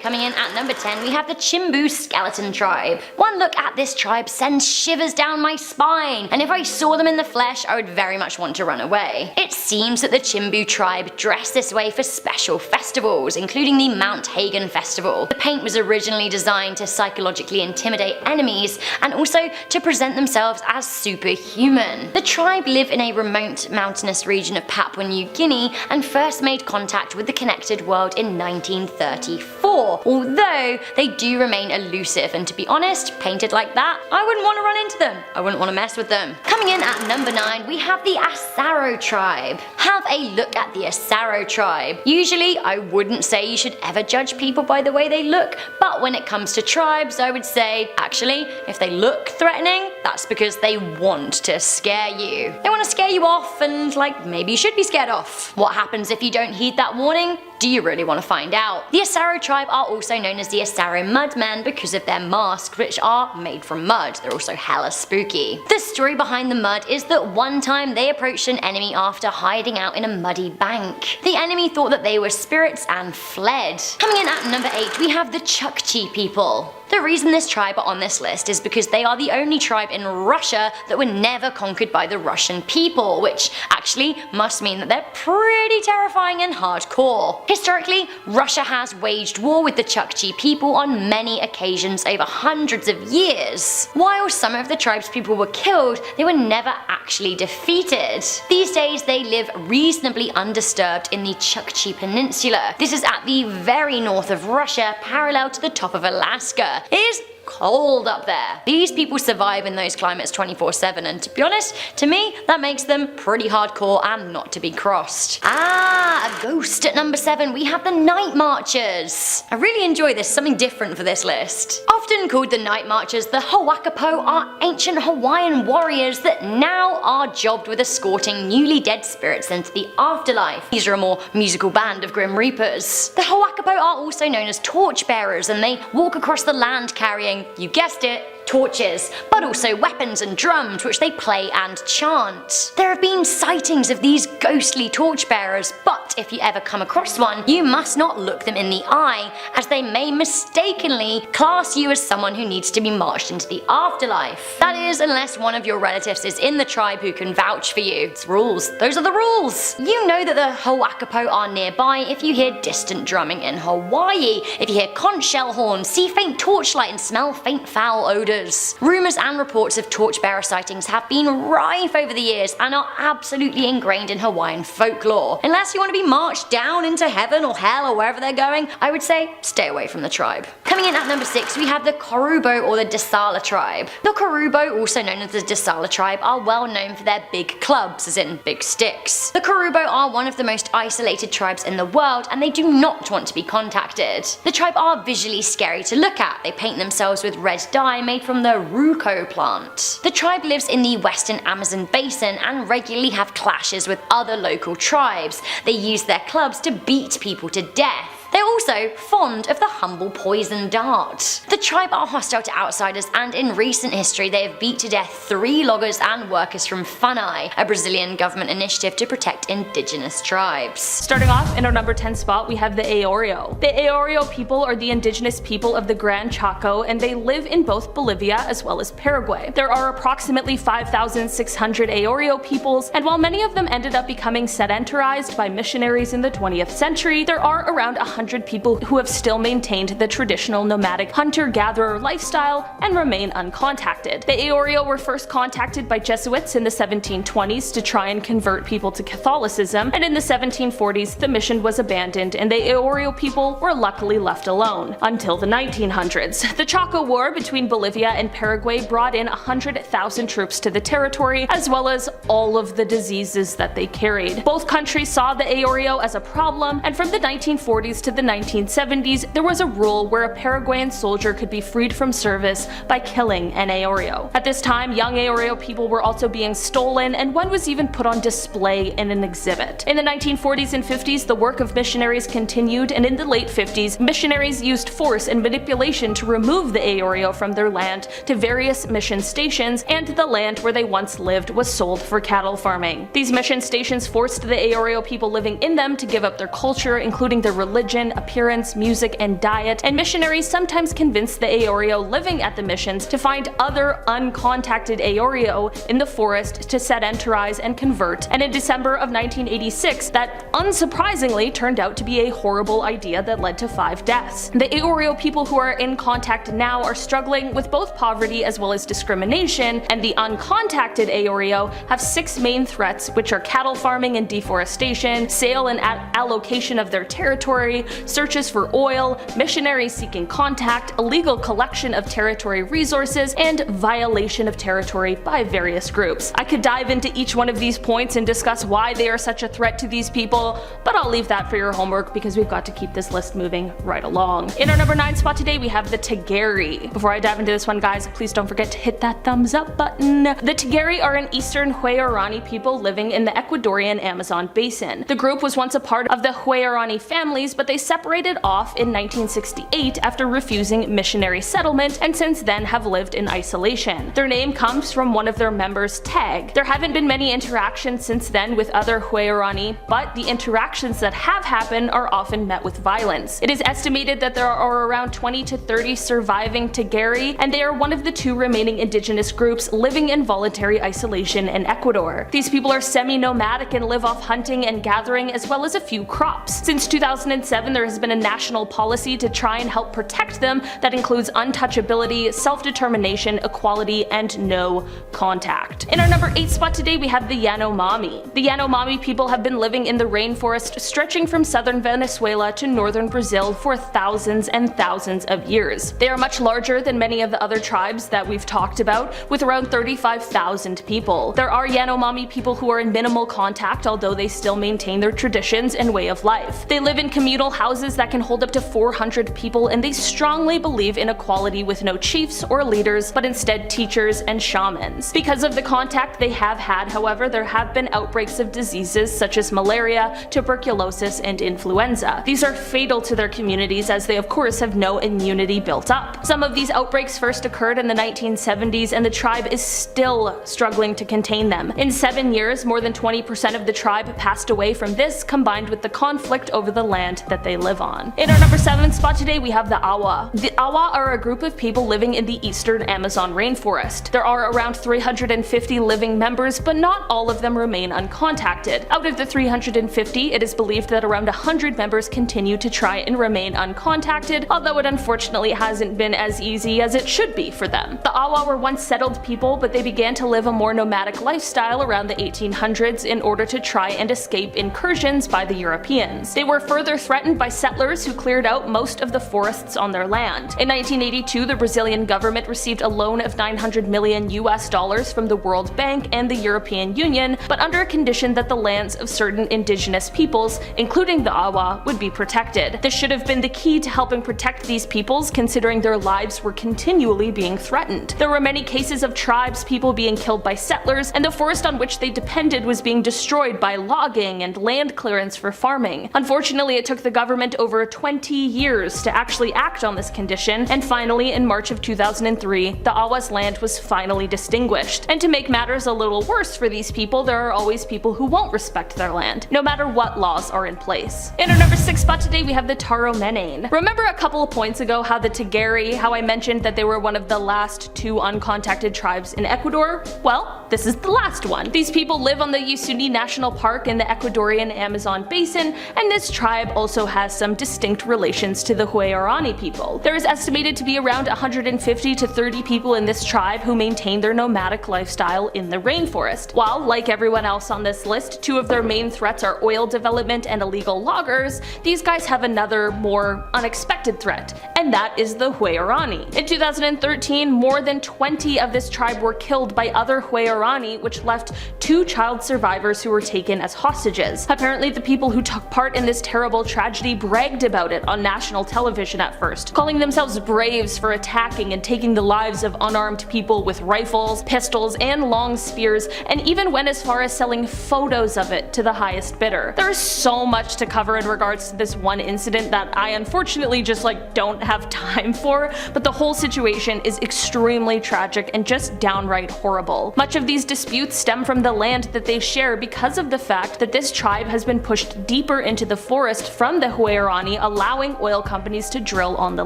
Coming in at number 10, we have the Chimbu skeleton tribe. One look at this tribe sends shivers down my spine, and if I saw them in the flesh, I would very much want to run away. It seems that the Chimbu tribe dress this way for special festivals, including the Mount Hagen Festival. The paint was originally designed to psychologically intimidate enemies, and also to present themselves as superhuman. The tribe live in a remote mountainous region of Papua New Guinea and first made contact with the connected world in 1934, although they do remain elusive, and to be honest, painted like that, I wouldn't want to run into them. I wouldn't want to mess with them. Coming in at number 9, we have the Asaro tribe. Have a look at the Asaro tribe. Usually, I wouldn't say you should ever judge people by the way they look, but when it comes to tribes, I would say, actually, if they look threatening, that's because they want to scare you. They want to scare you off, and like, maybe you should be scared off. What happens if you don't heed that warning? Do you really want to find out? The Asaro tribe are also known as the Asaro Mudmen because of their masks, which are made from mud. They're also hella spooky. The story behind the mud is that one time they approached an enemy after hiding out in a muddy bank. The enemy thought that they were spirits and fled. Coming in at number 8, we have the Chukchi people. The reason this tribe are on this list is because they are the only tribe in Russia that were never conquered by the Russian people, which actually must mean that they're pretty terrifying and hardcore. Historically, Russia has waged war with the Chukchi people on many occasions over hundreds of years. While some of the tribe's people were killed, they were never actually defeated. These days they live reasonably undisturbed in the Chukchi Peninsula. This is at the very north of Russia, parallel to the top of Alaska. It is cold up there. These people survive in those climates 24/7, and to be honest, to me, that makes them pretty hardcore and not to be crossed. A ghost at number 7, we have the Night Marchers. I really enjoy this, something different for this list. Often called the Night Marchers, the Hawakapo are ancient Hawaiian warriors that now are jobbed with escorting newly dead spirits into the afterlife. These are a more musical band of Grim Reapers. The Hawakapo are also known as torchbearers, and they walk across the land carrying, you guessed it, torches, but also weapons and drums which they play and chant. There have been sightings of these ghostly torchbearers, but if you ever come across one, you must not look them in the eye, as they may mistakenly class you as someone who needs to be marched into the afterlife. That is, unless one of your relatives is in the tribe who can vouch for you. It's rules. Those are the rules. You know that the Hawakapo are nearby if you hear distant drumming in Hawaii, if you hear conch shell horns, see faint torchlight, and smell faint foul odors. Rumours and reports of torchbearer sightings have been rife over the years and are absolutely ingrained in Hawaiian folklore. Unless you want to be marched down into heaven or hell or wherever they're going, I would say stay away from the tribe. Coming in at number 6, we have the Korubo or the Dasala tribe. The Korubo, also known as the Dasala tribe, are well known for their big clubs, as in big sticks. The Korubo are one of the most isolated tribes in the world, and they do not want to be contacted. The tribe are visually scary to look at. They paint themselves with red dye made from the ruco plant. The tribe lives in the western Amazon basin and regularly have clashes with other local tribes. They use their clubs to beat people to death. They're also fond of the humble poison dart. The tribe are hostile to outsiders, and in recent history they have beat to death 3 loggers and workers from Funai, a Brazilian government initiative to protect indigenous tribes. Starting off in our number 10 spot, we have the Aoreo. The Aoreo people are the indigenous people of the Gran Chaco, and they live in both Bolivia as well as Paraguay. There are approximately 5,600 Aoreo peoples, and while many of them ended up becoming sedentarized by missionaries in the 20th century, there are around 100 people who have still maintained the traditional nomadic hunter-gatherer lifestyle and remain uncontacted. The Aoreo were first contacted by Jesuits in the 1720s to try and convert people to Catholicism, and in the 1740s the mission was abandoned and the Aoreo people were luckily left alone. Until the 1900s. The Chaco War between Bolivia and Paraguay brought in 100,000 troops to the territory, as well as all of the diseases that they carried. Both countries saw the Aoreo as a problem, and from the 1940s to the 1970s, there was a rule where a Paraguayan soldier could be freed from service by killing an Aoreo. At this time, young Aoreo people were also being stolen, and one was even put on display in an exhibit. In the 1940s and 50s, the work of missionaries continued, and in the late 50s, missionaries used force and manipulation to remove the Aoreo from their land to various mission stations, and the land where they once lived was sold for cattle farming. These mission stations forced the Aoreo people living in them to give up their culture, including their religion religion, appearance, music, and diet, and missionaries sometimes convinced the Aoreo living at the missions to find other uncontacted Aoreo in the forest to sedentarize and convert, and in December of 1986 that unsurprisingly turned out to be a horrible idea that led to 5 deaths. The Aoreo people who are in contact now are struggling with both poverty as well as discrimination, and the uncontacted Aoreo have 6 main threats, which are cattle farming and deforestation, sale and allocation of their territory, searches for oil, missionaries seeking contact, illegal collection of territory resources, and violation of territory by various groups. I could dive into each one of these points and discuss why they are such a threat to these people, but I'll leave that for your homework because we've got to keep this list moving right along. In our number 9 spot today, we have the Tagaeri. Before I dive into this one, guys, please don't forget to hit that thumbs up button. The Tagaeri are an eastern Huaorani people living in the Ecuadorian Amazon basin. The group was once a part of the Huaorani families, but they separated off in 1968 after refusing missionary settlement, and since then have lived in isolation. Their name comes from one of their members' tag. There haven't been many interactions since then with other Huaorani, but the interactions that have happened are often met with violence. It is estimated that there are around 20 to 30 surviving Tagaeri, and they are one of the 2 remaining indigenous groups living in voluntary isolation in Ecuador. These people are semi-nomadic and live off hunting and gathering as well as a few crops. Since 2007, there has been a national policy to try and help protect them that includes untouchability, self-determination, equality, and no contact. In our number 8 spot today, we have the Yanomami. The Yanomami people have been living in the rainforest stretching from southern Venezuela to northern Brazil for thousands and thousands of years. They are much larger than many of the other tribes that we've talked about, with around 35,000 people. There are Yanomami people who are in minimal contact, although they still maintain their traditions and way of life. They live in communal houses that can hold up to 400 people, and they strongly believe in equality with no chiefs or leaders, but instead teachers and shamans. Because of the contact they have had, however, there have been outbreaks of diseases such as malaria, tuberculosis, and influenza. These are fatal to their communities as they of course have no immunity built up. Some of these outbreaks first occurred in the 1970s, and the tribe is still struggling to contain them. In 7 years, more than 20% of the tribe passed away from this, combined with the conflict over the land that they live on. In our number 7 spot today, we have the Awa. The Awa are a group of people living in the eastern Amazon rainforest. There are around 350 living members, but not all of them remain uncontacted. Out of the 350, it is believed that around 100 members continue to try and remain uncontacted, although it unfortunately hasn't been as easy as it should be for them. The Awa were once settled people, but they began to live a more nomadic lifestyle around the 1800s in order to try and escape incursions by the Europeans. They were further threatened by settlers who cleared out most of the forests on their land. In 1982, the Brazilian government received a loan of $900 million from the World Bank and the European Union, but under a condition that the lands of certain indigenous peoples, including the Awa, would be protected. This should have been the key to helping protect these peoples, considering their lives were continually being threatened. There were many cases of tribes people being killed by settlers, and the forest on which they depended was being destroyed by logging and land clearance for farming. Unfortunately, it took the government over 20 years to actually act on this condition, and finally, in March of 2003, the Awa's land was finally distinguished. And to make matters a little worse for these people, there are always people who won't respect their land, no matter what laws are in place. In our number 6 spot today, we have the Taromenane. Remember a couple of points ago how the Tagaeri, how I mentioned that they were one of the last 2 uncontacted tribes in Ecuador? Well, this is the last one. These people live on the Yasuni National Park in the Ecuadorian Amazon basin, and this tribe also has some distinct relations to the Huaorani people. There is estimated to be around 150 to 30 people in this tribe who maintain their nomadic lifestyle in the rainforest. While, like everyone else on this list, 2 of their main threats are oil development and illegal loggers, these guys have another, more unexpected threat, and that is the Huaorani. In 2013, more than 20 of this tribe were killed by other Huaorani, which left 2 child survivors who were taken as hostages. Apparently, the people who took part in this terrible tragedy bragged about it on national television at first, calling themselves braves for attacking and taking the lives of unarmed people with rifles, pistols, and long spears, and even went as far as selling photos of it to the highest bidder. There is so much to cover in regards to this one incident that I unfortunately just don't have time for, but the whole situation is extremely tragic and just downright horrible. Much of of these disputes stem from the land that they share because of the fact that this tribe has been pushed deeper into the forest from the Huaorani, allowing oil companies to drill on the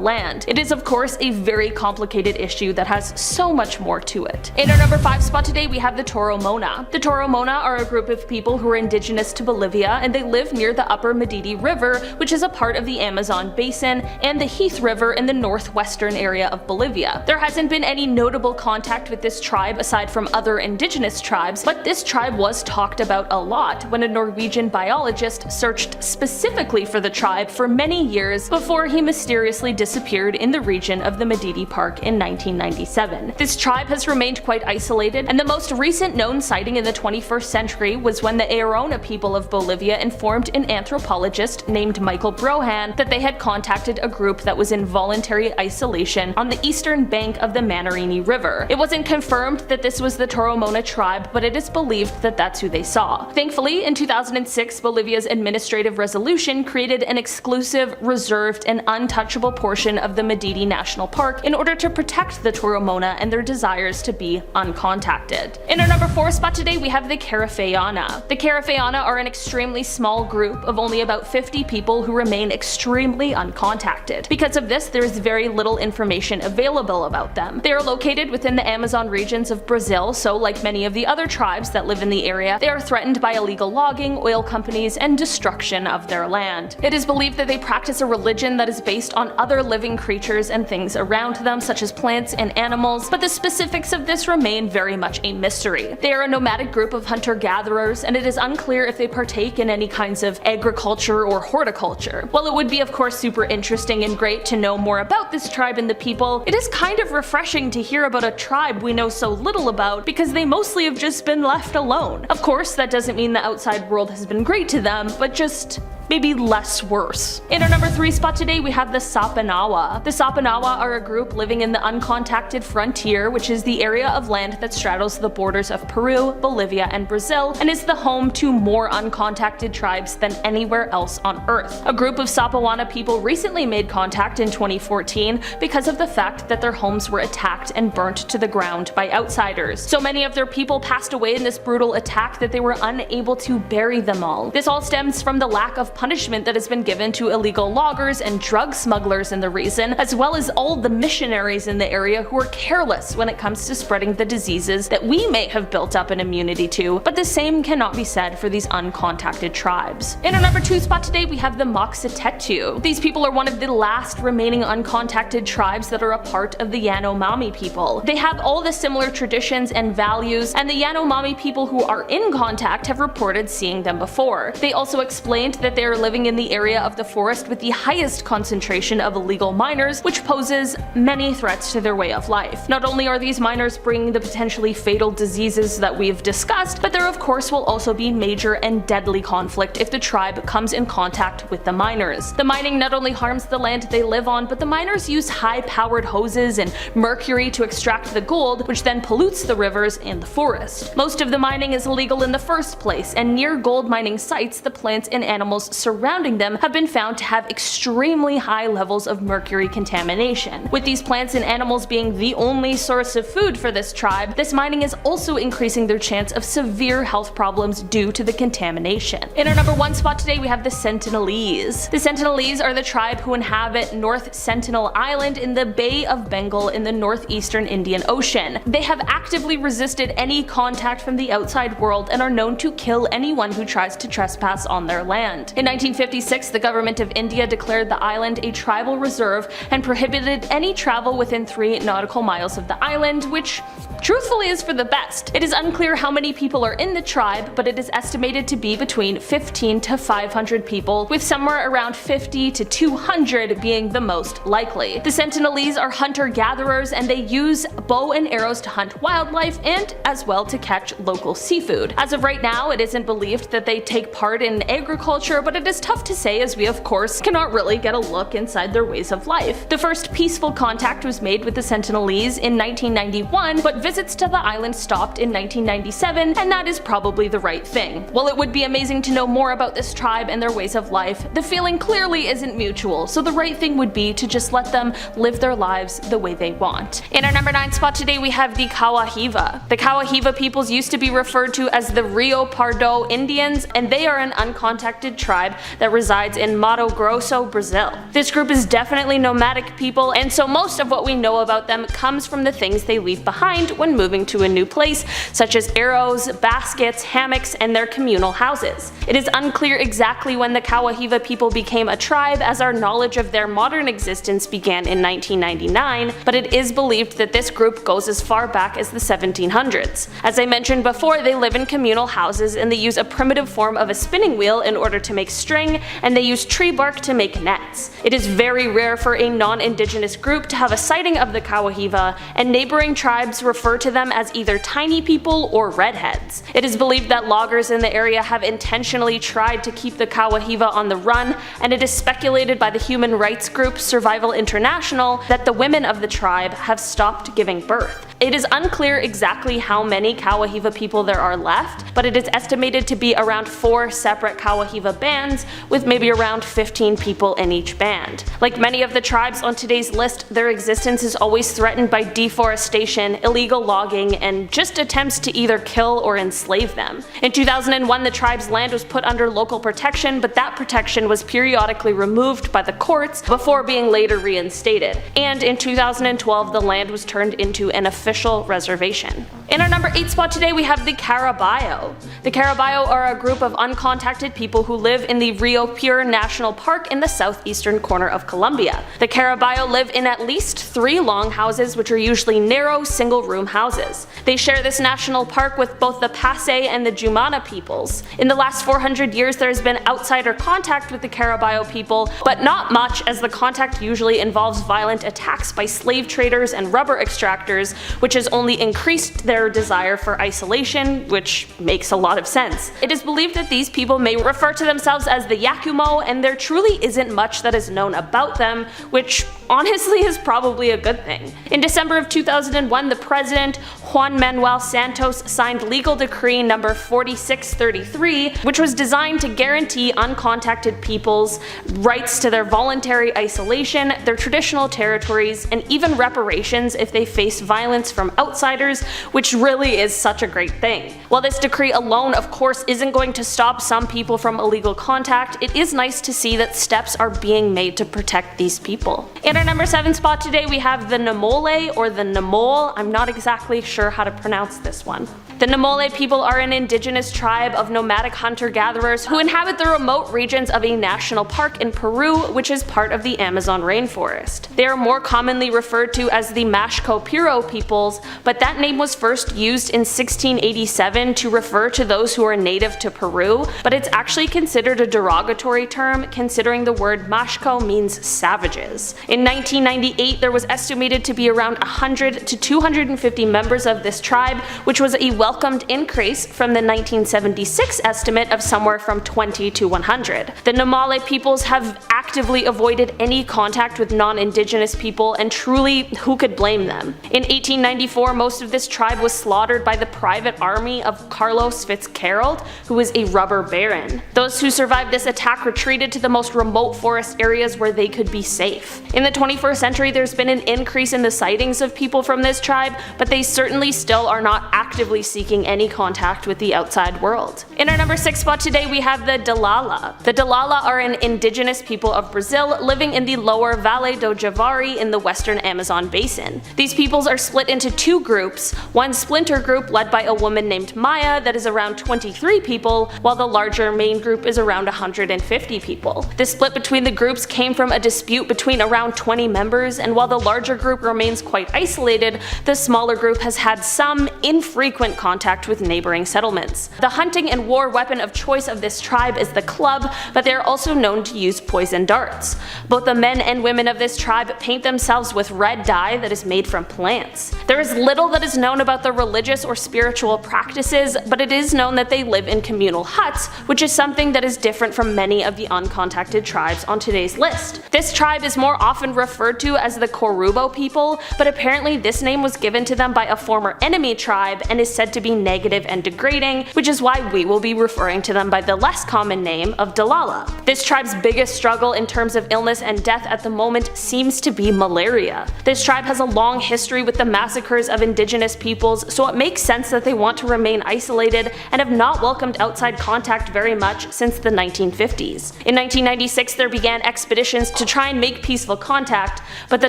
land. It is of course a very complicated issue that has so much more to it. In our number 5 spot today we have the Taromenane. The Taromenane are a group of people who are indigenous to Bolivia, and they live near the upper Madidi River, which is a part of the Amazon basin, and the Heath River in the northwestern area of Bolivia. There hasn't been any notable contact with this tribe aside from other indigenous tribes, but this tribe was talked about a lot when a Norwegian biologist searched specifically for the tribe for many years before he mysteriously disappeared in the region of the Madidi Park in 1997. This tribe has remained quite isolated, and the most recent known sighting in the 21st century was when the Aorona people of Bolivia informed an anthropologist named Michael Brohan that they had contacted a group that was in voluntary isolation on the eastern bank of the Manarini River. It wasn't confirmed that this was the Taromenane tribe, but it is believed that that's who they saw. Thankfully, in 2006, Bolivia's administrative resolution created an exclusive, reserved, and untouchable portion of the Madidi National Park in order to protect the Taromenane and their desires to be uncontacted. In our number 4 spot today we have the Kawahiva. The Kawahiva are an extremely small group of only about 50 people who remain extremely uncontacted. Because of this, there is very little information available about them. They are located within the Amazon regions of Brazil, so like many of the other tribes that live in the area, they are threatened by illegal logging, oil companies, and destruction of their land. It is believed that they practice a religion that is based on other living creatures and things around them, such as plants and animals, but the specifics of this remain very much a mystery. They are a nomadic group of hunter-gatherers, and it is unclear if they partake in any kinds of agriculture or horticulture. While it would be of course super interesting and great to know more about this tribe and the people, it is kind of refreshing to hear about a tribe we know so little about because they mostly have just been left alone. Of course, that doesn't mean the outside world has been great to them, but just maybe less worse. In our number 3 spot today we have the Sapanawa. The Sapanawa are a group living in the uncontacted frontier, which is the area of land that straddles the borders of Peru, Bolivia, and Brazil, and is the home to more uncontacted tribes than anywhere else on Earth. A group of Sapanawa people recently made contact in 2014 because of the fact that their homes were attacked and burnt to the ground by outsiders. So many of their people passed away in this brutal attack that they were unable to bury them all. This all stems from the lack of punishment that has been given to illegal loggers and drug smugglers in the region, as well as all the missionaries in the area who are careless when it comes to spreading the diseases that we may have built up an immunity to, but the same cannot be said for these uncontacted tribes. In our number 2 spot today we have the Moxitetu. These people are one of the last remaining uncontacted tribes that are a part of the Yanomami people. They have all the similar traditions and values, and the Yanomami people who are in contact have reported seeing them before. They also explained that they are living in the area of the forest with the highest concentration of illegal miners, which poses many threats to their way of life. Not only are these miners bringing the potentially fatal diseases that we've discussed, but there of course will also be major and deadly conflict if the tribe comes in contact with the miners. The mining not only harms the land they live on, but the miners use high-powered hoses and mercury to extract the gold, which then pollutes the rivers and the forest. Most of the mining is illegal in the first place, and near gold mining sites, the plants and animals surrounding them have been found to have extremely high levels of mercury contamination. With these plants and animals being the only source of food for this tribe, this mining is also increasing their chance of severe health problems due to the contamination. In our number 1 spot today we have the Sentinelese. The Sentinelese are the tribe who inhabit North Sentinel Island in the Bay of Bengal in the northeastern Indian Ocean. They have actively resisted any contact from the outside world and are known to kill anyone who tries to trespass on their land. In 1956, the government of India declared the island a tribal reserve and prohibited any travel within 3 nautical miles of the island, which truthfully is for the best. It is unclear how many people are in the tribe, but it is estimated to be between 15 to 500 people, with somewhere around 50 to 200 being the most likely. The Sentinelese are hunter-gatherers, and they use bow and arrows to hunt wildlife and as well to catch local seafood. As of right now, it isn't believed that they take part in agriculture, but it is tough to say as we of course cannot really get a look inside their ways of life. The first peaceful contact was made with the Sentinelese in 1991, but visits to the island stopped in 1997, and that is probably the right thing. While it would be amazing to know more about this tribe and their ways of life, the feeling clearly isn't mutual, so the right thing would be to just let them live their lives the way they want. In our number 9 spot today we have the Kawahiva. The Kawahiva peoples used to be referred to as the Rio Pardo Indians, and they are an uncontacted tribe that resides in Mato Grosso, Brazil. This group is definitely nomadic people, and so most of what we know about them comes from the things they leave behind when moving to a new place, such as arrows, baskets, hammocks, and their communal houses. It is unclear exactly when the Kawahiva people became a tribe, as our knowledge of their modern existence began in 1999, but it is believed that this group goes as far back as the 1700s. As I mentioned before, they live in communal houses and they use a primitive form of a spinning wheel in order to make string, and they use tree bark to make nets. It is very rare for a non-indigenous group to have a sighting of the Kawahiva, and neighboring tribes refer to them as either tiny people or redheads. It is believed that loggers in the area have intentionally tried to keep the Kawahiva on the run, and it is speculated by the human rights group Survival International that the women of the tribe have stopped giving birth. It is unclear exactly how many Kawahiva people there are left, but it is estimated to be around 4 separate Kawahiva bands, with maybe around 15 people in each band. Like many of the tribes on today's list, their existence is always threatened by deforestation, illegal logging, and just attempts to either kill or enslave them. In 2001, the tribe's land was put under local protection, but that protection was periodically removed by the courts before being later reinstated. And in 2012, the land was turned into an official reservation. In our number 8 spot today we have the Caraballo. The Caraballo are a group of uncontacted people who live in the Rio Pure National Park in the southeastern corner of Colombia. The Caraballo live in at least 3 longhouses, which are usually narrow single-room houses. They share this national park with both the Pasay and the Jumana peoples. In the last 400 years there has been outsider contact with the Caraballo people, but not much, as the contact usually involves violent attacks by slave traders and rubber extractors, which has only increased their desire for isolation, which makes a lot of sense. It is believed that these people may refer to themselves as the Yakumo, and there truly isn't much that is known about them, which honestly is probably a good thing. In December of 2001, the president, Juan Manuel Santos, signed legal decree number 4633, which was designed to guarantee uncontacted peoples rights to their voluntary isolation, their traditional territories, and even reparations if they face violence from outsiders, which really is such a great thing. While this decree alone of course isn't going to stop some people from illegal contact, it is nice to see that steps are being made to protect these people. In our number 7 spot today we have the Nomole, or the Nomole. I'm not exactly sure how to pronounce this one. The Nomole people are an indigenous tribe of nomadic hunter-gatherers who inhabit the remote regions of a national park in Peru, which is part of the Amazon rainforest. They are more commonly referred to as the Mashco Piro peoples, but that name was first used in 1687 to refer to those who are native to Peru, but it's actually considered a derogatory term considering the word Mashco means savages. In 1998, there was estimated to be around 100 to 250 members of this tribe, which was a welcomed increase from the 1976 estimate of somewhere from 20 to 100. The Nomole peoples have actively avoided any contact with non-indigenous people, and truly, who could blame them? In 1894, most of this tribe was slaughtered by the private army of Carlos Fitzgerald, who was a rubber baron. Those who survived this attack retreated to the most remote forest areas where they could be safe. In the 21st century, there's been an increase in the sightings of people from this tribe, but they certainly still are not actively seeking any contact with the outside world. In our number 6 spot today we have the Dalala. The Dalala are an indigenous people of Brazil living in the lower Vale do Javari in the western Amazon basin. These peoples are split into 2 groups, one splinter group led by a woman named Maya that is around 23 people, while the larger main group is around 150 people. The split between the groups came from a dispute between around 20 members, and while the larger group remains quite isolated, the smaller group has had some infrequent contact contact with neighboring settlements. The hunting and war weapon of choice of this tribe is the club, but they are also known to use poison darts. Both the men and women of this tribe paint themselves with red dye that is made from plants. There is little that is known about their religious or spiritual practices, but it is known that they live in communal huts, which is something that is different from many of the uncontacted tribes on today's list. This tribe is more often referred to as the Korubo people, but apparently this name was given to them by a former enemy tribe and is said to be negative and degrading, which is why we will be referring to them by the less common name of Dalala. This tribe's biggest struggle in terms of illness and death at the moment seems to be malaria. This tribe has a long history with the massacres of indigenous peoples, so it makes sense that they want to remain isolated and have not welcomed outside contact very much since the 1950s. In 1996 there began expeditions to try and make peaceful contact, but the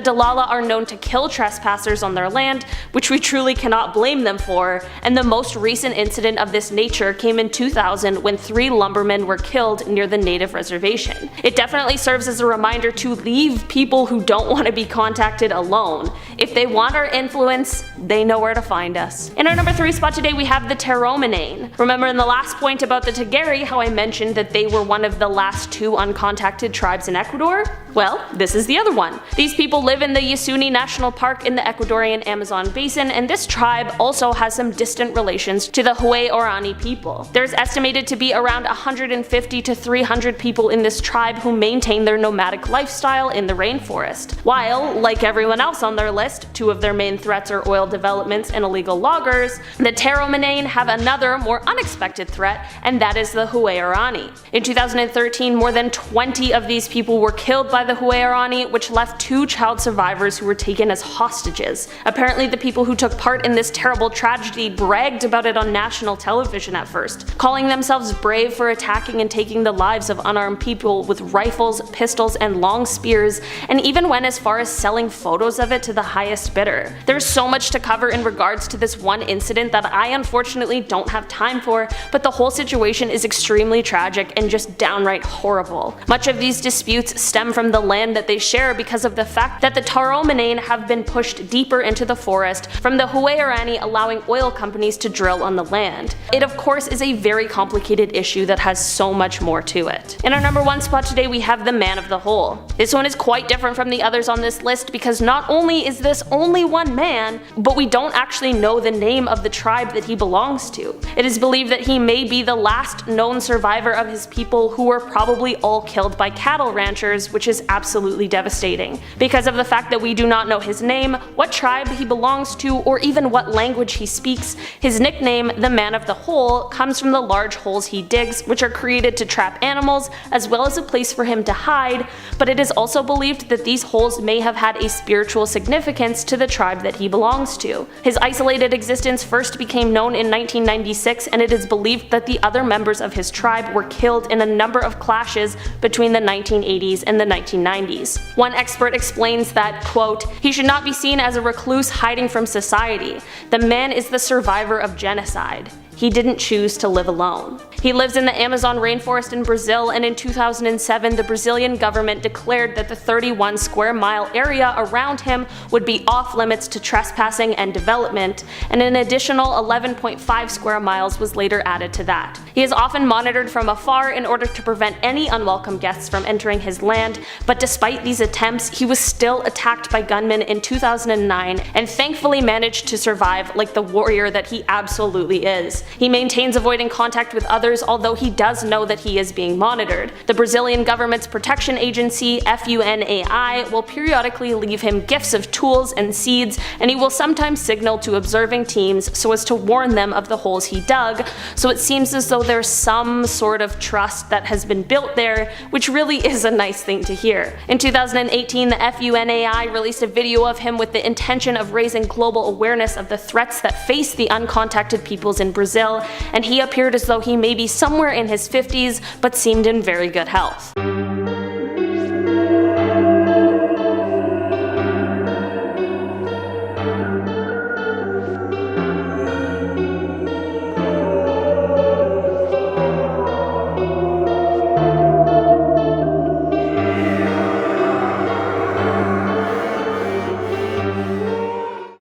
Dalala are known to kill trespassers on their land, which we truly cannot blame them for, and the most recent incident of this nature came in 2000 when 3 lumbermen were killed near the native reservation. It definitely serves as a reminder to leave people who don't want to be contacted alone. If they want our influence, they know where to find us. In our number 3 spot today we have the Taromenane. Remember in the last point about the Tagaeri how I mentioned that they were one of the last 2 uncontacted tribes in Ecuador? Well, this is the other one. These people live in the Yasuni National Park in the Ecuadorian Amazon basin, and this tribe also has some distant relations to the Huayurani people. There's estimated to be around 150 to 300 people in this tribe who maintain their nomadic lifestyle in the rainforest. While, like everyone else on their list, 2 of their main threats are oil developments and illegal loggers, the Taromenane have another, more unexpected threat, and that is the Huayurani. In 2013, more than 20 of these people were killed by the Huayurani, which left 2 child survivors who were taken as hostages. Apparently the people who took part in this terrible tragedy bragged about it on national television at first, calling themselves brave for attacking and taking the lives of unarmed people with rifles, pistols, and long spears, and even went as far as selling photos of it to the highest bidder. There's so much to cover in regards to this one incident that I unfortunately don't have time for, but the whole situation is extremely tragic and just downright horrible. Much of these disputes stem from the land that they share because of the fact that the Taromenane have been pushed deeper into the forest from the Huayurani allowing oil companies to drill on the land. It of course is a very complicated issue that has so much more to it. In our number 1 spot today we have the Man of the Hole. This one is quite different from the others on this list because not only is this only one man, but we don't actually know the name of the tribe that he belongs to. It is believed that he may be the last known survivor of his people who were probably all killed by cattle ranchers, which is absolutely devastating. Because of the fact that we do not know his name, what tribe he belongs to, or even what language he speaks, his nickname, the Man of the Hole, comes from the large holes he digs, which are created to trap animals, as well as a place for him to hide, but it is also believed that these holes may have had a spiritual significance to the tribe that he belongs to. His isolated existence first became known in 1996, and it is believed that the other members of his tribe were killed in a number of clashes between the 1980s and the 1990s. One expert explains that, quote, "He should not be seen as a recluse hiding from society. The man is the survivor of genocide. He didn't choose to live alone." He lives in the Amazon rainforest in Brazil, and in 2007 the Brazilian government declared that the 31 square mile area around him would be off limits to trespassing and development, and an additional 11.5 square miles was later added to that. He is often monitored from afar in order to prevent any unwelcome guests from entering his land, but despite these attempts, he was still attacked by gunmen in 2009 and thankfully managed to survive like the warrior that he absolutely is. He maintains avoiding contact with others, although he does know that he is being monitored. The Brazilian government's protection agency, FUNAI, will periodically leave him gifts of tools and seeds, and he will sometimes signal to observing teams so as to warn them of the holes he dug, so it seems as though there's some sort of trust that has been built there, which really is a nice thing to hear. In 2018, the FUNAI released a video of him with the intention of raising global awareness of the threats that face the uncontacted peoples in Brazil, and he appeared as though he may be somewhere in his 50s but seemed in very good health.